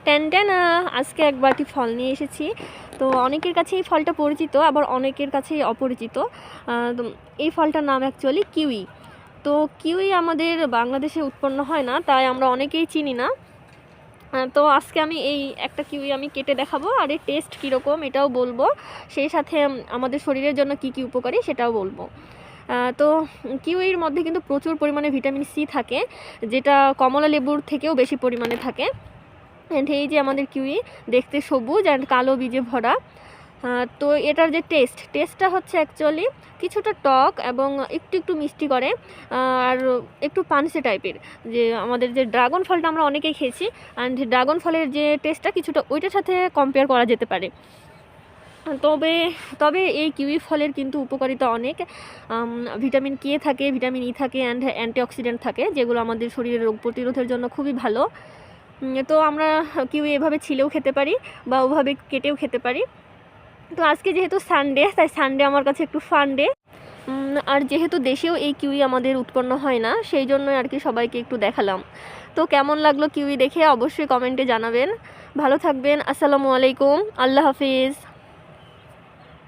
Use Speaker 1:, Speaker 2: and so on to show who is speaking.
Speaker 1: Ten ten আজকে এক বাটি ফল নিয়ে এসেছি। তো অনেকের কাছে এই ফলটা পরিচিত, আবার অনেকের কাছেই অপরিচিত। তো এই ফলটার নাম অ্যাকচুয়ালি কিউই। তো কিউই আমাদের বাংলাদেশে উৎপন্ন হয় না, তাই আমরা অনেকেই চিনি না। তো আজকে আমি এই একটা কিউই আমি কেটে দেখাবো, আর এর টেস্ট কীরকম এটাও বলবো, সেই সাথে আমাদের শরীরের জন্য কী কী উপকারী সেটাও বলবো। তো কিউইর মধ্যে কিন্তু প্রচুর পরিমাণে ভিটামিন সি থাকে, যেটা কমলা লেবুর থেকেও বেশি পরিমাণে থাকে। অ্যান্ড এই যে আমাদের কিউই দেখতে সবুজ অ্যান্ড কালো বীজে ভরা। তো এটার যে টেস্টটা হচ্ছে অ্যাকচুয়ালি কিছুটা টক এবং একটু একটু মিষ্টি করে, আর একটু পানসে টাইপের। যে আমাদের যে ড্রাগন ফলটা আমরা অনেকেই খেয়েছি, অ্যান্ড ড্রাগন ফলের যে টেস্টটা কিছুটা ওইটার সাথে কম্পেয়ার করা যেতে পারে। তবে এই কিউই ফলের কিন্তু উপকারিতা অনেক। ভিটামিন কে থাকে, ভিটামিন ই থাকে, অ্যান্ড অ্যান্টিঅক্সিডেন্ট থাকে, যেগুলো আমাদের শরীরের রোগ প্রতিরোধের জন্য খুবই ভালো। তো আমরা কিউই এভাবে ছিলেও খেতে পারি বা ওভাবে কেটেও খেতে পারি। তো আজকে যেহেতু সানডে, তাই সানডে আমার কাছে একটু ফান ডে। আর যেহেতু দেশেও এই কিউই আমাদের উৎপন্ন হয় না, সেই জন্য আর কি সবাইকে একটু দেখালাম। তো কেমন লাগলো কিউই দেখে অবশ্যই কমেন্টে জানাবেন। ভালো থাকবেন। আসসালামু আলাইকুম, আল্লাহ হাফিজ।